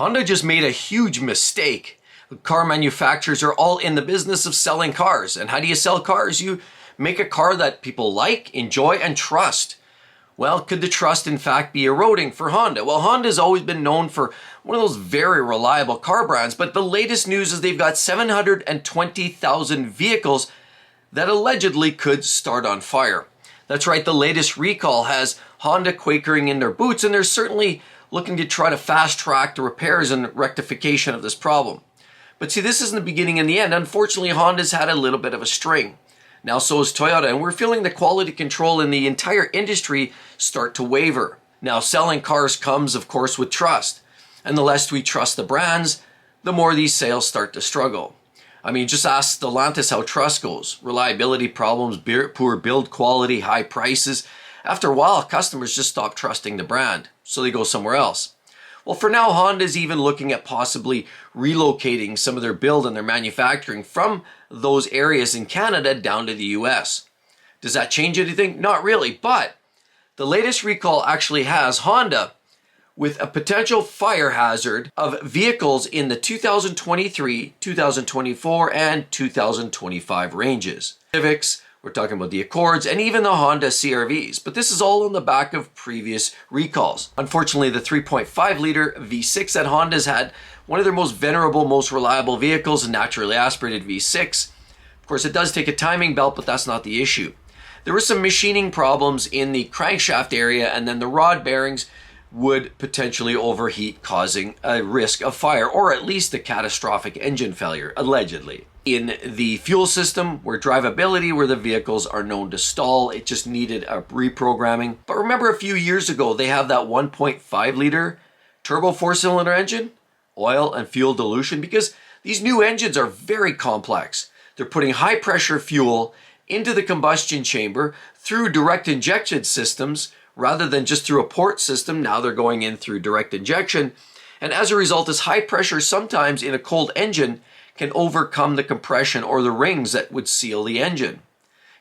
Honda just made a huge mistake. Car manufacturers are all in the business of selling cars. And how do you sell cars? You make a car that people like, enjoy, and trust. Well, could the trust in fact be eroding for Honda? Well, Honda's always been known for one of those very reliable car brands, but the latest news is they've got 720,000 vehicles that allegedly could start on fire. That's right, the latest recall has Honda quakering in their boots, and they're certainly looking to try to fast track the repairs and rectification of this problem. But see, this isn't the beginning and the end. Unfortunately, Honda's had a little bit of a string. Now so has Toyota, and we're feeling the quality control in the entire industry start to waver. Now, selling cars comes, of course, with trust. And the less we trust the brands, the more these sales start to struggle. I mean, just ask Stellantis how trust goes. Reliability problems, poor build quality, high prices. After a while, customers just stop trusting the brand, so they go somewhere else. Well, for now, Honda's even looking at possibly relocating some of their build and their manufacturing from those areas in Canada down to the US. Does that change anything? Not really, but the latest recall actually has Honda with a potential fire hazard of vehicles in the 2023, 2024, and 2025 ranges. Civics, we're talking about the Accords, and even the Honda CR-Vs. But this is all on the back of previous recalls. Unfortunately, the 3.5-liter V6 that Honda's had, one of their most venerable, most reliable vehicles, a naturally aspirated V6. Of course, it does take a timing belt, but that's not the issue. There were some machining problems in the crankshaft area, and then the rod bearings would potentially overheat, causing a risk of fire, or at least a catastrophic engine failure, allegedly. In the fuel system, where drivability, where the vehicles are known to stall, it just needed a reprogramming. But remember a few years ago, they have that 1.5-liter turbo 4-cylinder engine, oil and fuel dilution, because these new engines are very complex. They're putting high pressure fuel into the combustion chamber through direct injection systems, rather than just through a port system. Now they're going in through direct injection. And as a result, this high pressure sometimes in a cold engine can overcome the compression or the rings that would seal the engine.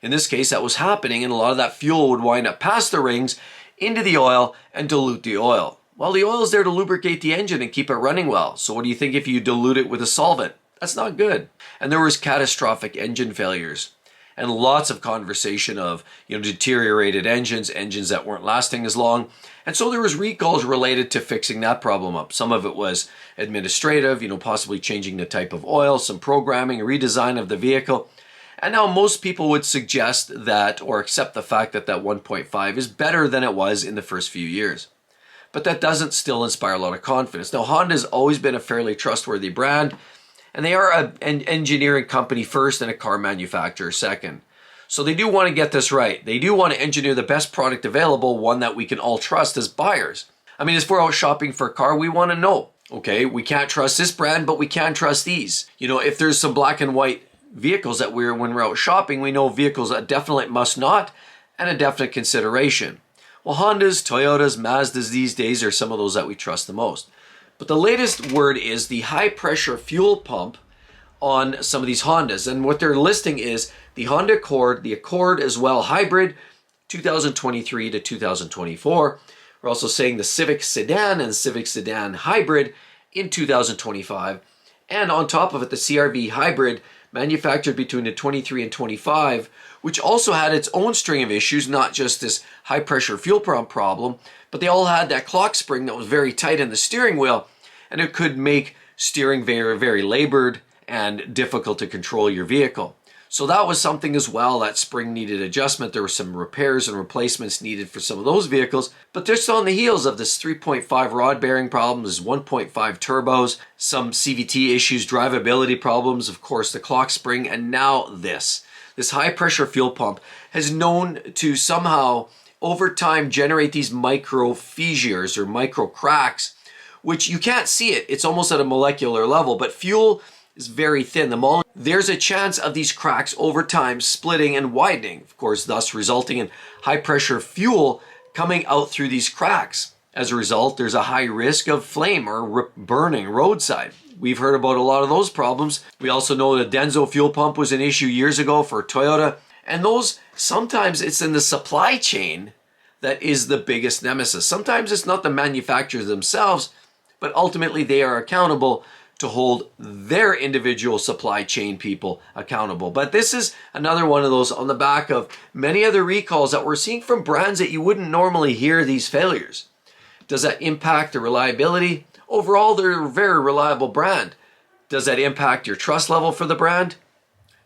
In this case, that was happening, and a lot of that fuel would wind up past the rings into the oil and dilute the oil. Well, the oil is there to lubricate the engine and keep it running well. So what do you think if you dilute it with a solvent? That's not good. And there was catastrophic engine failures. And lots of conversation of, deteriorated engines that weren't lasting as long. And so there was recalls related to fixing that problem up. Some of it was administrative, possibly changing the type of oil, some programming, redesign of the vehicle. And now most people would suggest that, or accept the fact that that 1.5 is better than it was in the first few years. But that doesn't still inspire a lot of confidence. Now, Honda's always been a fairly trustworthy brand, and they are an engineering company first and a car manufacturer second. So they do want to get this right. They do want to engineer the best product available, one that we can all trust as buyers. I mean, as we're out shopping for a car, we want to know, okay, we can't trust this brand, but we can trust these. If there's some black and white vehicles that when we're out shopping, we know vehicles that definitely must not, and a definite consideration. Well, Hondas, Toyotas, Mazdas these days are some of those that we trust the most. But the latest word is the high pressure fuel pump on some of these Hondas. And what they're listing is the Honda Accord, the Accord as well, hybrid, 2023 to 2024. We're also saying the Civic Sedan and Civic Sedan Hybrid in 2025. And on top of it, the CR-V Hybrid, manufactured between the 23 and 25, which also had its own string of issues, not just this high pressure fuel pump problem, but they all had that clock spring that was very tight in the steering wheel, and it could make steering very, very labored and difficult to control your vehicle. So that was something as well. That spring needed adjustment. There were some repairs and replacements needed for some of those vehicles, but just on the heels of this 3.5 rod bearing problems, 1.5 turbos, some CVT issues, drivability problems, of course the clock spring, and now this high pressure fuel pump has known to somehow over time generate these micro fissures or micro cracks, which you can't see it. It's almost at a molecular level, but fuel is very thin. There's a chance of these cracks over time splitting and widening, of course, thus resulting in high pressure fuel coming out through these cracks. As a result, there's a high risk of flame or burning roadside. We've heard about a lot of those problems. We also know the Denso fuel pump was an issue years ago for Toyota. And those, sometimes it's in the supply chain that is the biggest nemesis. Sometimes it's not the manufacturers themselves, but ultimately they are accountable to hold their individual supply chain people accountable. But this is another one of those on the back of many other recalls that we're seeing from brands that you wouldn't normally hear these failures. Does that impact the reliability? Overall, they're a very reliable brand. Does that impact your trust level for the brand?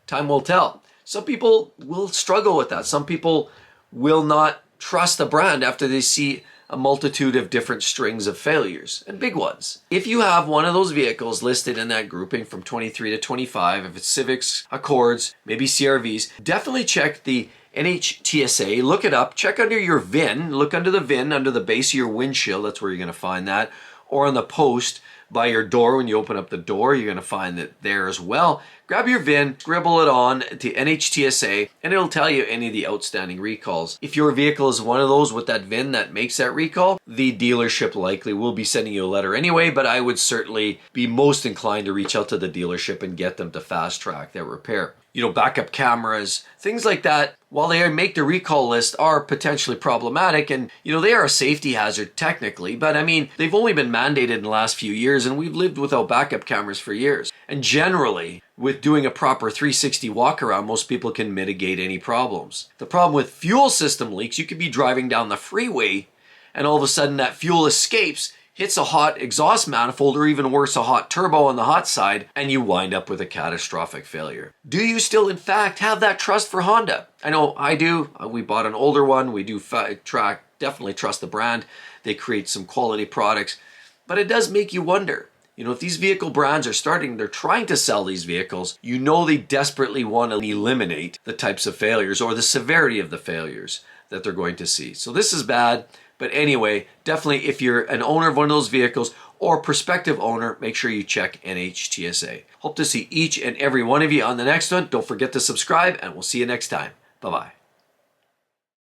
Time will tell. Some people will struggle with that. Some people will not trust the brand after they see a multitude of different strings of failures and big ones. If you have one of those vehicles listed in that grouping from 23 to 25, if it's Civics, Accords, maybe CRVs, definitely check the NHTSA, look it up, check under your VIN, look under the VIN, under the base of your windshield, that's where you're going to find that, or on the post by your door when you open up the door, you're going to find it there as well. Grab your VIN, scribble it on to NHTSA, and it'll tell you any of the outstanding recalls. If your vehicle is one of those with that VIN that makes that recall, the dealership likely will be sending you a letter anyway, but I would certainly be most inclined to reach out to the dealership and get them to fast track that repair. Backup cameras, things like that, while they make the recall list, are potentially problematic, and they are a safety hazard technically, but I mean, they've only been mandated in the last few years, and we've lived without backup cameras for years. And generally, with doing a proper 360 walk around, most people can mitigate any problems. The problem with fuel system leaks, you could be driving down the freeway, and all of a sudden that fuel escapes, hits a hot exhaust manifold, or even worse, a hot turbo on the hot side, and you wind up with a catastrophic failure. Do you still, in fact, have that trust for Honda? I know I do. We bought an older one. We do definitely trust the brand. They create some quality products, but it does make you wonder. If these vehicle brands they're trying to sell these vehicles, they desperately want to eliminate the types of failures or the severity of the failures that they're going to see. So this is bad. But anyway, definitely if you're an owner of one of those vehicles or prospective owner, make sure you check NHTSA. Hope to see each and every one of you on the next one. Don't forget to subscribe, and we'll see you next time. Bye-bye.